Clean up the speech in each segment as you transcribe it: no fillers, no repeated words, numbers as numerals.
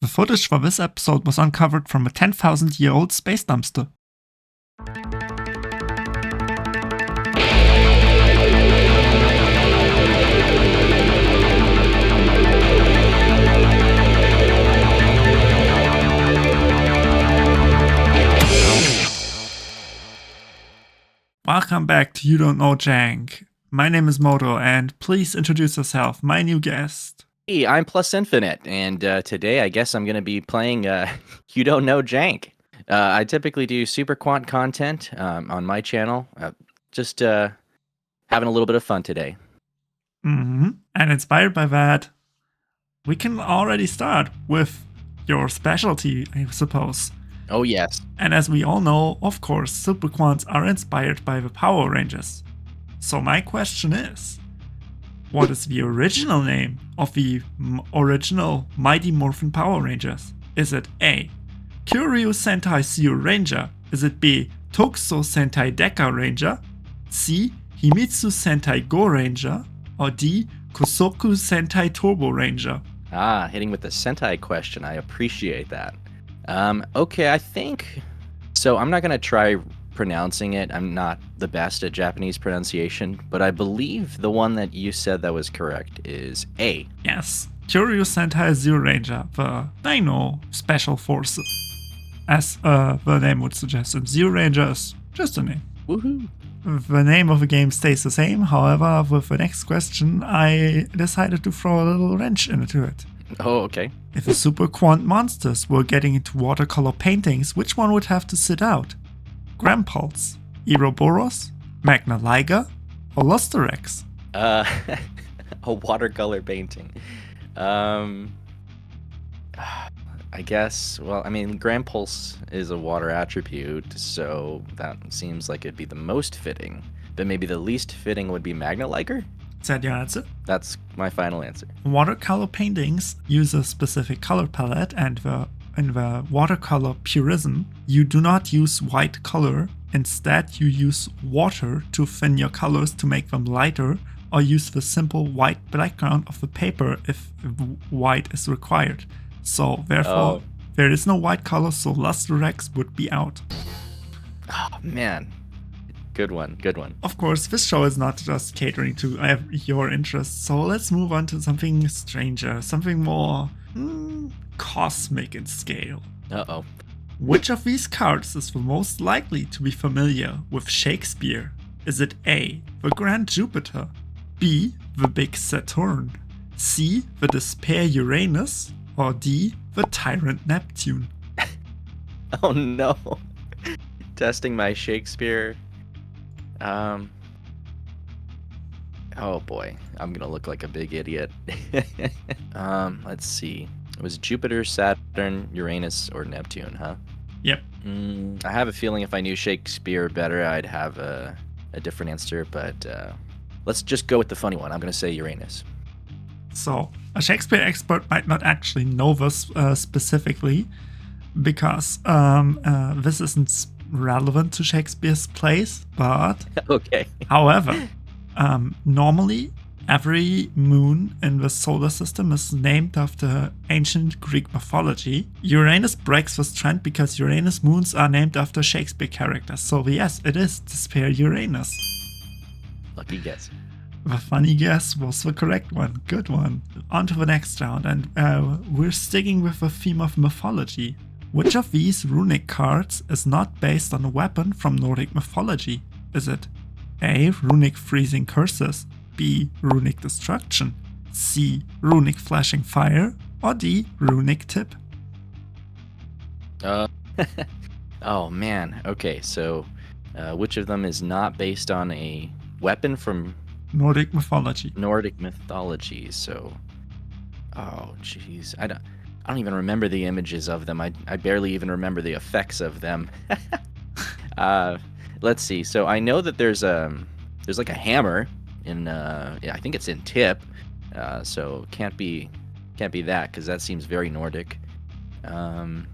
The footage for this episode was uncovered from a 10,000-year-old space dumpster. Welcome back to You Don't Know JANK. My name is Moto, and please introduce yourself, my new guest. Hey, I'm NFinite, and today I guess I'm going to be playing You Don't Know JANK. I typically do super quant content on my channel, just having a little bit of fun today. And inspired by that, we can already start with your specialty, I suppose. Oh, yes. And as we all know, of course, super quants are inspired by the Power Rangers. So my question is, what is the original name of the original Mighty Morphin Power Rangers? Is it A, Kyoryu Sentai Zeo Ranger? Is it B, Tokuso Sentai Deka Ranger? C, Himitsu Sentai Go Ranger? Or D, Kusoku Sentai Turbo Ranger? Hitting with the Sentai question. I appreciate that. Okay, I think... So I'm not going to try pronouncing it. I'm not the best at Japanese pronunciation, but I believe the one that you said that was correct is A. Yes, Kyoryu Sentai Zeo Ranger, the Dino Special Forces. As the name would suggest, and Zeo Ranger is just a name. Woohoo! The name of the game stays the same, however, with the next question, I decided to throw a little wrench into it. Oh, okay. If the super quant monsters were getting into watercolor paintings, which one would have to sit out? Grampulse, Ouroboros, Magna Liger, or Lusterex? A watercolor painting. I guess, well, I mean, Grampulse is a water attribute, so that seems like it'd be the most fitting. But maybe the least fitting would be Magna Liger? Is that your answer? That's my final answer. Watercolor paintings use a specific color palette, and in the watercolor purism, you do not use white color. Instead, you use water to thin your colors to make them lighter, or use the simple white background of the paper if white is required. So, therefore, there is no white color, so Lusterex would be out. Oh, man. Good one, good one. Of course, this show is not just catering to your interests, so let's move on to something stranger, something more cosmic in scale. Uh-oh. Which of these cards is the most likely to be familiar with Shakespeare? Is it A, the Grand Jupiter, B, the Big Saturn, C, the Despair Uranus, or D, the Tyrant Neptune? Oh no. Testing my Shakespeare. Oh boy, I'm gonna look like a big idiot. Let's see. It was Jupiter, Saturn, Uranus, or Neptune, huh? Yep. I have a feeling if I knew Shakespeare better, I'd have a different answer, but let's just go with the funny one. I'm gonna say Uranus. So, a Shakespeare expert might not actually know this specifically, because this isn't relevant to Shakespeare's plays, but okay. However, normally every moon in the solar system is named after ancient Greek mythology. Uranus breaks this trend because Uranus moons are named after Shakespeare characters. So yes, it is Despair Uranus. Lucky guess. The funny guess was the correct one. Good one. On to the next round, and we're sticking with the theme of mythology. Which of these runic cards is not based on a weapon from Nordic mythology? Is it A, Runic Freezing Curses, B, Runic Destruction, C, Runic Flashing Fire, or D, Runic Tip? Oh man, okay, so which of them is not based on a weapon from Nordic mythology. Nordic mythology, so... Oh, jeez. I don't even remember the images of them. I barely even remember the effects of them. Let's see. So I know that there's like a hammer in yeah, I think it's in Tip. So can't be that, because that seems very Nordic. And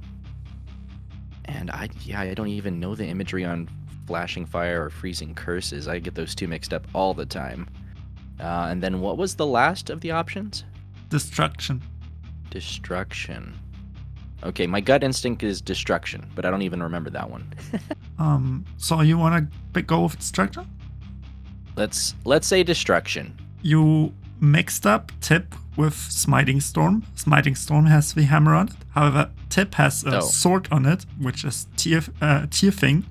I don't even know the imagery on Flashing Fire or Freezing Curses. I get those two mixed up all the time. And then what was the last of the options? Destruction. Destruction. Okay, my gut instinct is destruction, but I don't even remember that one. So you want to go with destruction? Let's say destruction. You mixed up Tip with Smiting Storm. Smiting Storm has the hammer on it. However, Tip has a sword on it, which is Thing,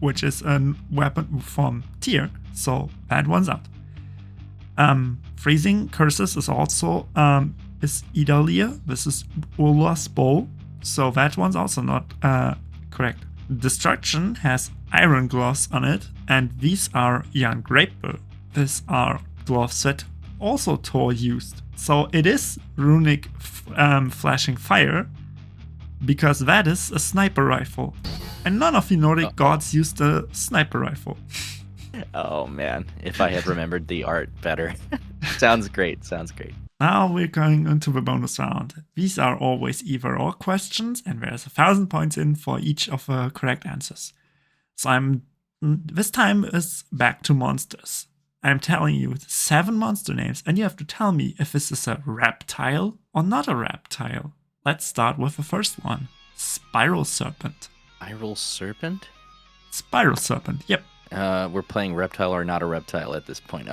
which is a weapon from Tyr. So that one's out. Freezing Curses is also is Idalia. This is Urla's bow. So that one's also not correct. Destruction has Iron Gloves on it, and these are JANK Rapier. These are gloves that also Thor used. So it is runic flashing fire, because that is a sniper rifle. And none of the Nordic gods used a sniper rifle. Oh man, if I had remembered the art better. Sounds great. Now we're going into the bonus round. These are always either or questions, and there's 1,000 points in for each of the correct answers. So this time is back to monsters. I'm telling you 7 monster names, and you have to tell me if this is a reptile or not a reptile. Let's start with the first one. Spiral Serpent. Spiral Serpent? Spiral Serpent, yep. We're playing reptile or not a reptile at this point.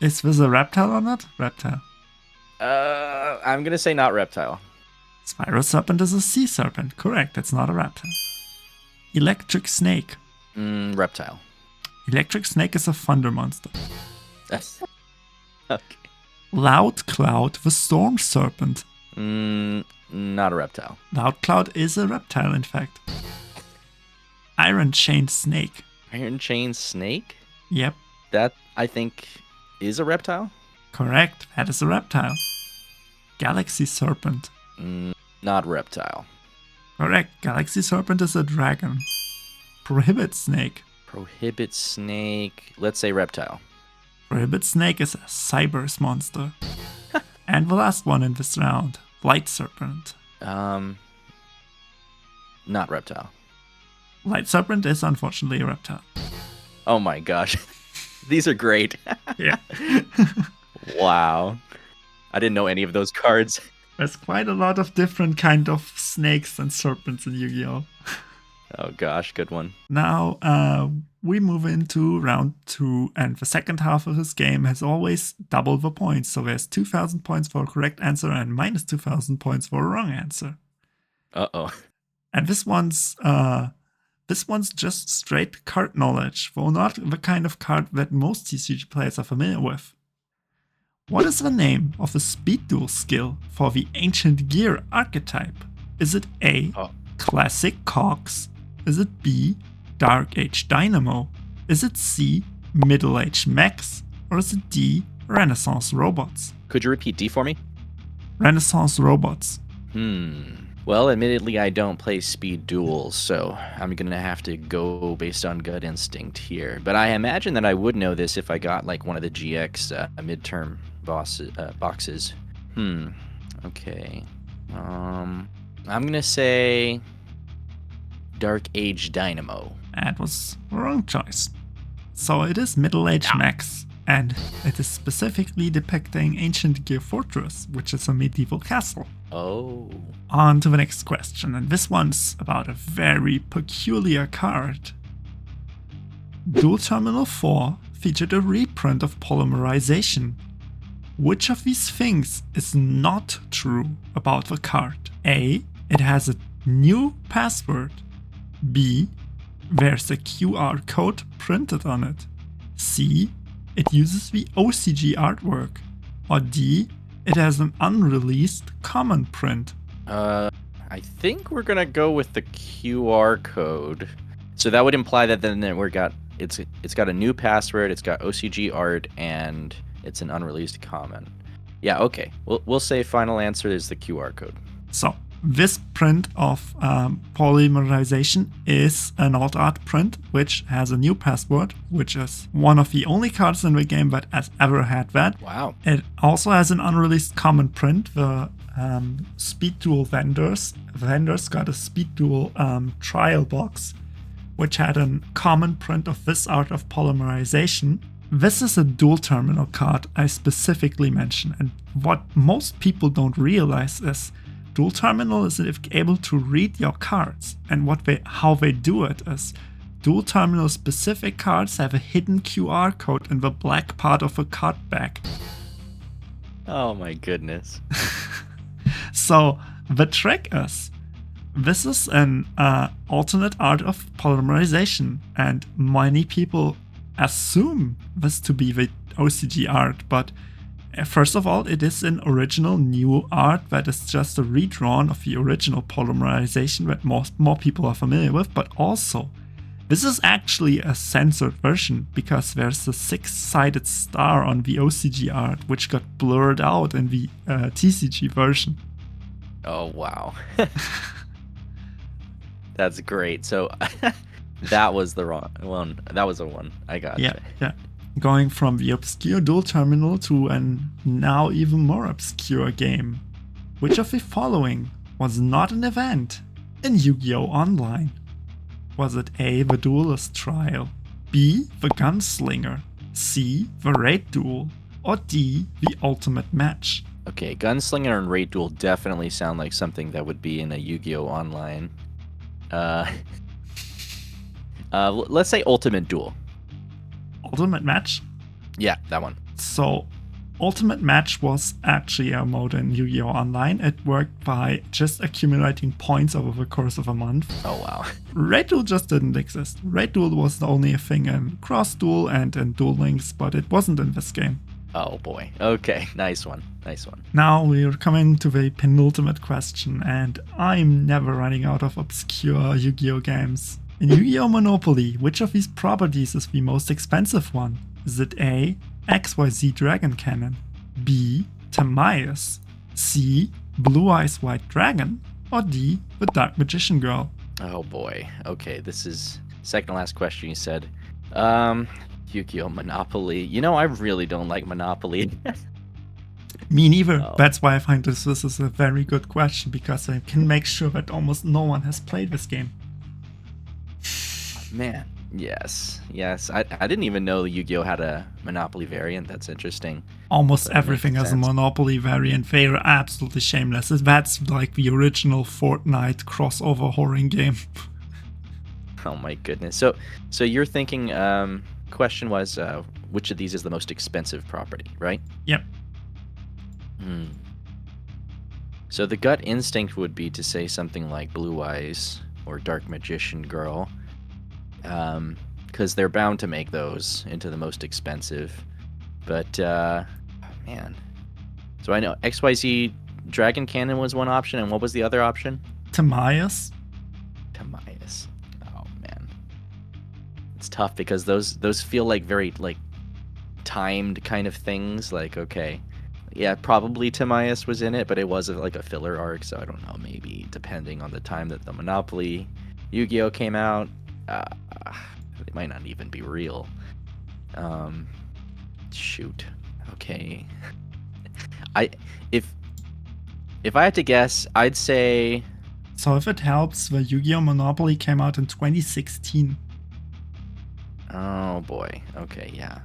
Is this a reptile or not? Reptile. I'm gonna say not reptile. Spiral Serpent is a sea serpent. Correct, it's not a reptile. Electric Snake. Reptile. Electric Snake is a thunder monster. Okay. Loud Cloud, the Storm Serpent. Not a reptile. Loud Cloud is a reptile, in fact. Iron Chain Snake. Iron Chain Snake? Yep. That, I think, is a reptile? Correct, that is a reptile. Galaxy Serpent. Not reptile. Correct, Galaxy Serpent is a dragon. Prohibit Snake. Prohibit Snake. Let's say reptile. Prohibit Snake is a Cybers monster. And the last one in this round, Light Serpent. Not reptile. Light Serpent is unfortunately a reptile. Oh my gosh. These are great. Yeah. Wow. I didn't know any of those cards. There's quite a lot of different kind of snakes and serpents in Yu-Gi-Oh! Oh gosh, good one. Now we move into round 2, and the second half of this game has always double the points. So there's 2,000 points for a correct answer and minus 2,000 points for a wrong answer. Uh-oh. And this one's just straight card knowledge, though not the kind of card that most TCG players are familiar with. What is the name of the speed duel skill for the Ancient Gear archetype? Is it A, Classic Cogs? Is it B, Dark Age Dynamo? Is it C, Middle Age Mechs? Or is it D, Renaissance Robots? Could you repeat D for me? Renaissance Robots. Well, admittedly, I don't play speed duels, so I'm gonna have to go based on gut instinct here. But I imagine that I would know this if I got like one of the GX midterm boxes. Okay. I'm gonna say Dark Age Dynamo. That was the wrong choice. So it is Middle Age Mechs, and it is specifically depicting Ancient Gear Fortress, which is a medieval castle. Oh. On to the next question, and this one's about a very peculiar card. Dual Terminal 4 featured a reprint of Polymerization. Which of these things is not true about the card? A, it has a new password. B, there's a QR code printed on it. C, it uses the OCG artwork. Or D, it has an unreleased common print. I think we're gonna go with the QR code. So that would imply that then it's got a new password, it's got OCG art, and it's an unreleased common. Yeah, okay. We'll say final answer is the QR code. So this print of Polymerization is an alt art print, which has a new password, which is one of the only cards in the game that has ever had that. Wow. It also has an unreleased common print. The Speed Duel vendors got a Speed Duel trial box, which had a common print of this art of Polymerization. This is a dual terminal card I specifically mentioned, and what most people don't realize is Dual Terminal is able to read your cards, and how they do it is Dual Terminal specific cards have a hidden QR code in the black part of a card back. Oh my goodness. So the trick is, this is an alternate art of polymerization, and many people assume this to be the OCG art, but first of all, it is an original new art that is just a redrawn of the original polymerization that more people are familiar with, but also this is actually a censored version because there's a 6-sided star on the OCG art which got blurred out in the TCG version. Oh wow. That's great. So that was the wrong one. That was the one. I got Yeah. Going from the obscure Dual Terminal to an now even more obscure game. Which of the following was not an event in Yu-Gi-Oh! Online? Was it A, the Duelist Trial, B, the Gunslinger, C, the Raid Duel, or D, the Ultimate Match? Okay, Gunslinger and Raid Duel definitely sound like something that would be in a Yu-Gi-Oh! Online. Let's say Ultimate Duel. Ultimate Match? Yeah, that one. So, Ultimate Match was actually a mode in Yu-Gi-Oh! Online. It worked by just accumulating points over the course of a month. Oh wow. Raid Duel just didn't exist. Raid Duel was only a thing in Cross Duel and in Duel Links, but it wasn't in this game. Oh boy. Okay, nice one. Nice one. Now we're coming to the penultimate question, and I'm never running out of obscure Yu-Gi-Oh! Games. In Yu-Gi-Oh! Monopoly, which of these properties is the most expensive one? Is it A, XYZ Dragon Cannon, B, Tamias, C, Blue Eyes White Dragon, or D, the Dark Magician Girl? Oh boy. Okay, this is second to last question you said. Yu-Gi-Oh! Monopoly. You know, I really don't like Monopoly. Me neither. Oh. That's why I find this is a very good question, because I can make sure that almost no one has played this game. Man, yes. I didn't even know Yu-Gi-Oh! Had a Monopoly variant. That's interesting. Almost That everything makes has a sense. Monopoly variant. They are absolutely shameless. That's like the original Fortnite crossover whoring game. Oh my goodness. So you're thinking, question was, which of these is the most expensive property, right? Yep. So the gut instinct would be to say something like Blue Eyes or Dark Magician Girl, because they're bound to make those into the most expensive. But man, so I know XYZ Dragon Cannon was one option, and what was the other option? Tamias. Tamias. Oh man, it's tough because those feel like very like timed kind of things. Like okay, yeah, probably Tamias was in it, but it was like a filler arc, so I don't know. Maybe depending on the time that the Monopoly Yu-Gi-Oh! Came out, it might not even be real. Shoot. Okay. If I had to guess, I'd say. So if it helps, the Yu-Gi-Oh! Monopoly came out in 2016. Oh boy. Okay, yeah.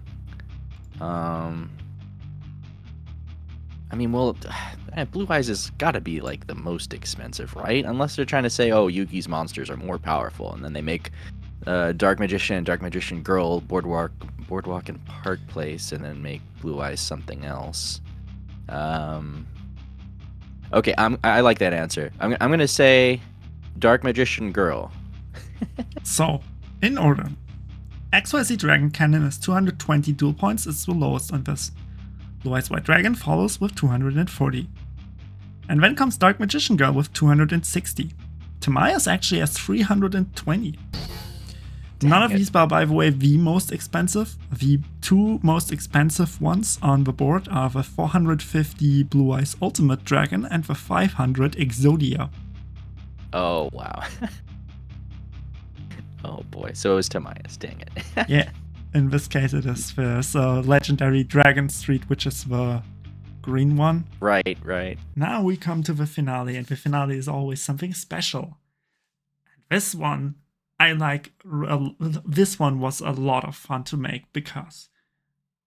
I mean, well, Blue Eyes has got to be like the most expensive, right? Unless they're trying to say, oh, Yugi's monsters are more powerful, and then they make Dark Magician, Dark Magician Girl, Boardwalk and Park Place, and then make Blue Eyes something else. Okay, I like that answer. I'm gonna say Dark Magician Girl. So, in order, XYZ Dragon Cannon is 220 duel points, it's the lowest on this. Blue Eyes White Dragon follows with 240. And then comes Dark Magician Girl with 260. Tamias actually has 320. None of these are, by the way, the most expensive. The two most expensive ones on the board are the 450 Blue Eyes Ultimate Dragon and the 500 Exodia. Oh, wow. Oh boy, so it was Tamias, dang it. Yeah, in this case it is the legendary Dragon Street, which is the green one. Right. Now we come to the finale, and the finale is always something special. And this one, this one was a lot of fun to make, because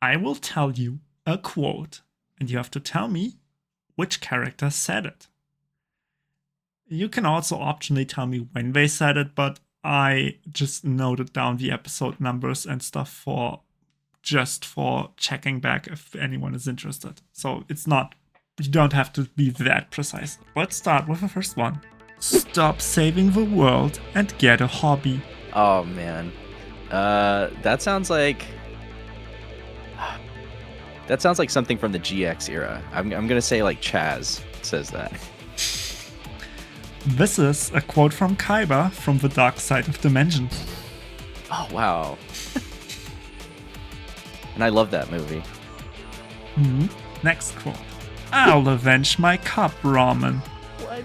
I will tell you a quote, and you have to tell me which character said it. You can also optionally tell me when they said it, but I just noted down the episode numbers and stuff for checking back if anyone is interested. So it's not, you don't have to be that precise. Let's start with the first one. Stop saving the world and get a hobby. Oh man, that sounds like something from the GX era. I'm gonna say like Chaz says that. This is a quote from Kaiba from The Dark Side of Dimensions. Oh wow. And I love that movie. Next quote. I'll avenge my cup ramen. What?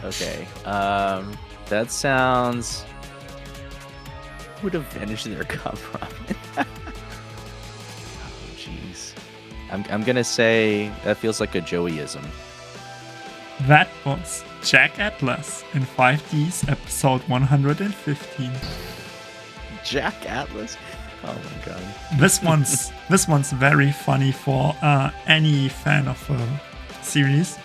Okay. That sounds. Who would avenge their cup ramen? Oh jeez. I'm gonna say that feels like a Joeyism. That was Jack Atlas in 5D's episode 115. Jack Atlas? Oh my god. This one's very funny for any fan of the series.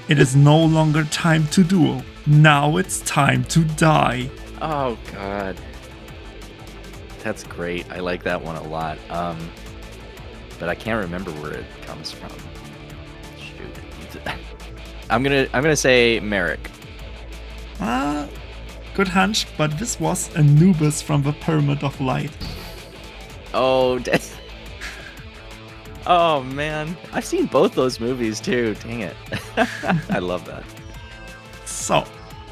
It is no longer time to duel. Now it's time to die. Oh god. That's great. I like that one a lot. But I can't remember where it comes from. Shoot. I'm gonna say Merrick. Good hunch, but this was Anubis from the Pyramid of Light. Oh, oh man, I've seen both those movies too. Dang it, I love that. So,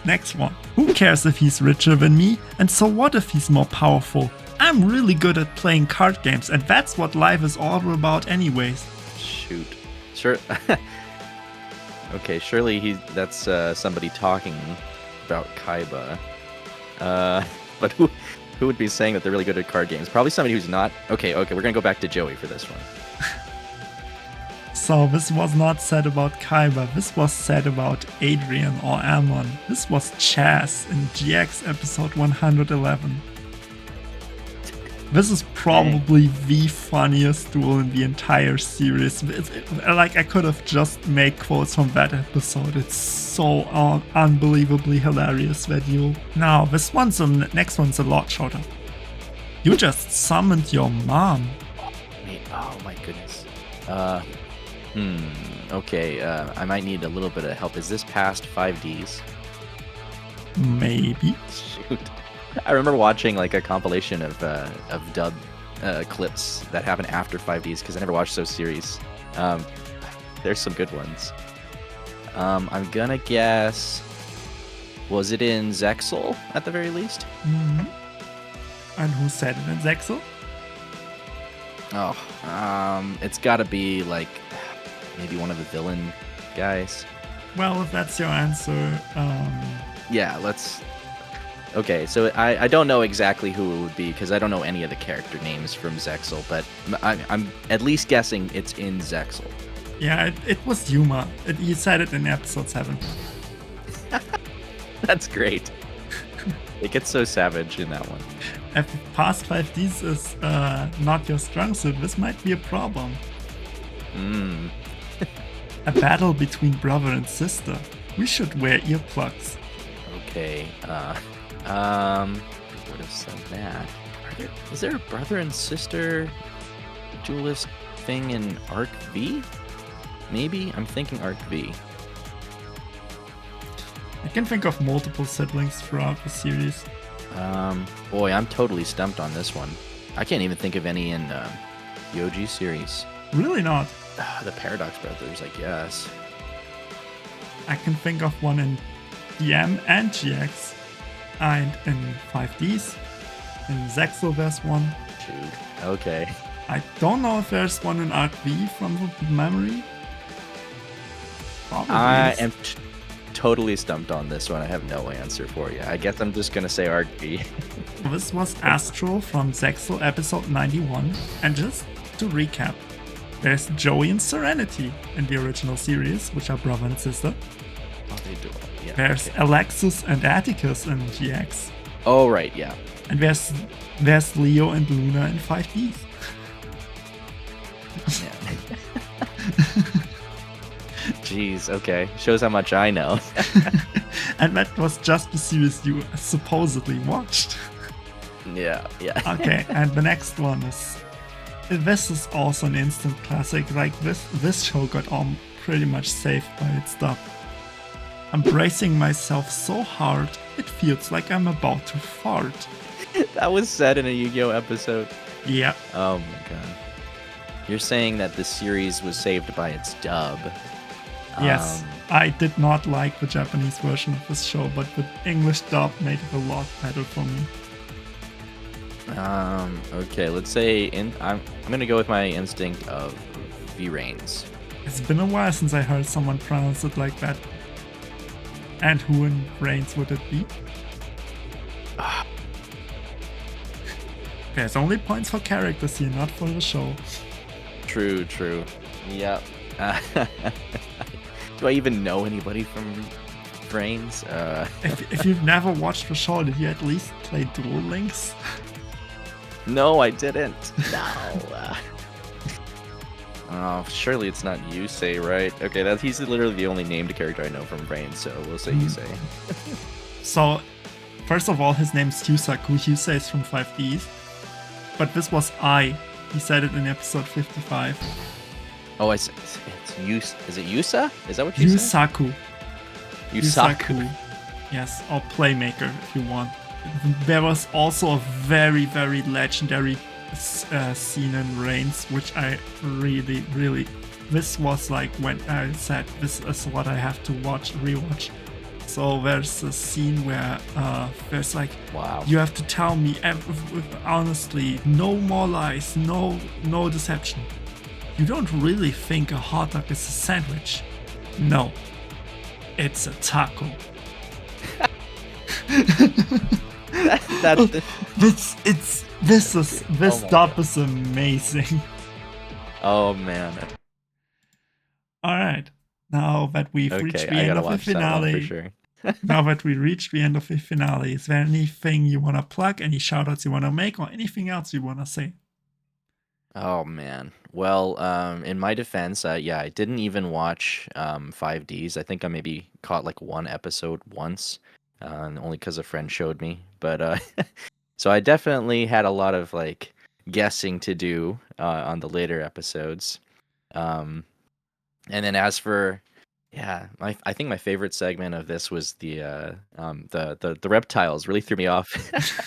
next one. Who cares if he's richer than me? And so what if he's more powerful? I'm really good at playing card games, and that's what life is all about anyways. Shoot. Sure. Okay, surely that's somebody talking about Kaiba. But who would be saying that they're really good at card games? Probably somebody who's not. Okay, we're gonna go back to Joey for this one. So this was not said about Kaiba, this was said about Adrian or Amon. This was Chaz in GX episode 111. This is probably the funniest duel in the entire series. Like, I could have just made quotes from that episode. It's so unbelievably hilarious, that duel. Now, next one's a lot shorter. You just summoned your mom. Oh my goodness. Okay, I might need a little bit of help. Is this past 5Ds? Maybe. Shoot. I remember watching like a compilation of dub clips that happened after 5Ds because I never watched those series. There's some good ones. I'm gonna guess. Was it in Zexal at the very least? Mm-hmm. And who said it in Zexal? Oh, it's gotta be like maybe one of the villain guys. Well, if that's your answer, yeah, let's. Okay, so I don't know exactly who it would be because I don't know any of the character names from Zexal, but I'm at least guessing it's in Zexal. Yeah, it was Yuma. You said it in episode 7. That's great. It gets so savage in that one. If past 5Ds is not your strong suit, this might be a problem. A battle between brother and sister. We should wear earplugs. Okay, would have said that. Is there a brother and sister duelist thing in Arc V? Maybe? I'm thinking Arc V. I can think of multiple siblings throughout the series. Boy, I'm totally stumped on this one. I can't even think of any in the OG series. Really not. The Paradox Brothers, I guess. I can think of one in DM and GX. And in 5Ds. In Zexal there's one. Shoot. Okay. I don't know if there's one in Arc V from the memory. Probably I is. am totally stumped on this one. I have no answer for you. I guess I'm just gonna say Arc V. This was Astral from Zexal episode 91. And just to recap, there's Joey and Serenity in the original series, which are brother and sister. Oh, they do. Yeah, There's okay. Alexis and Atticus in GX. Oh, right, yeah. And there's Leo and Luna in 5Ds. Yeah. jeez. Okay. Shows how much I know. And that was just the series you supposedly watched. Yeah. Okay, and the next one is... This is also an instant classic. Like, this show got pretty much saved by its dub. I'm bracing myself so hard, it feels like I'm about to fart. That was said in a Yu-Gi-Oh episode. Yeah. Oh my god. You're saying that the series was saved by its dub. Yes. I did not like the Japanese version of this show, but the English dub made it a lot better for me. Okay, let's say I'm gonna go with my instinct of V-Rains. It's been a while since I heard someone pronounce it like that. And who in Reigns would it be? There's only points for characters here, not for the show. True. Yep. Do I even know anybody from Brains? If you've never watched the show, did you at least play Duel Links? No, I didn't. No. Oh, surely it's not Yusei, right? Okay, he's literally the only named character I know from Brains, so we'll say Yusei. So, first of all, his name's Yusaku. Yusei is from 5Ds. But this was I. He said it in episode 55. Oh, it's Yus. Is it Yusa? Is that what you said? Yusaku. Yes, or Playmaker if you want. There was also a very, very legendary scene in Reigns, which I really... This was like when I said, this is what I have to rewatch. So there's a scene where there's like, wow, you have to tell me honestly, no more lies, no deception. You don't really think a hot dog is a sandwich? No, it's a taco. This dub is amazing. Oh man. All right. Now that we've reached the end of the finale, for sure. now that we reached the end of the finale, is there anything you want to plug, any shoutouts you want to make, or anything else you want to say? Oh man. Well, in my defense, I didn't even watch 5Ds. I think I maybe caught like one episode once, only because a friend showed me. But so I definitely had a lot of like guessing to do on the later episodes. And then as for I think my favorite segment of this was the reptiles. Really threw me off.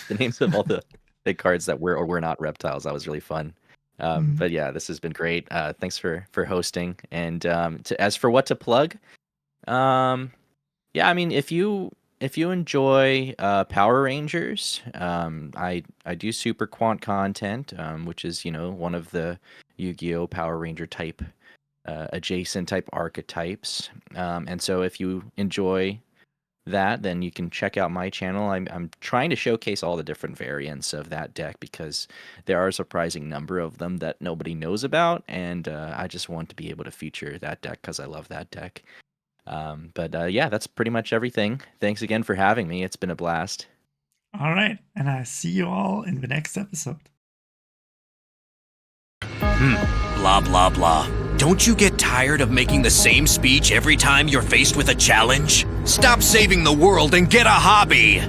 The names of all the big cards that were or were not reptiles. That was really fun. But yeah, this has been great. Thanks for hosting. And as for what to plug, I mean, if you enjoy Power Rangers, I do Super Quant content, which is one of the Yu-Gi-Oh Power Ranger type adjacent type archetypes. And so if you enjoy that, then you can check out my channel. I'm trying to showcase all the different variants of that deck because there are a surprising number of them that nobody knows about, and I just want to be able to feature that deck because I love that deck. But that's pretty much everything. Thanks again for having me. It's been a blast. All right, and I see you all in the next episode. Blah, blah, blah. Don't you get tired of making the same speech every time you're faced with a challenge? Stop saving the world and get a hobby!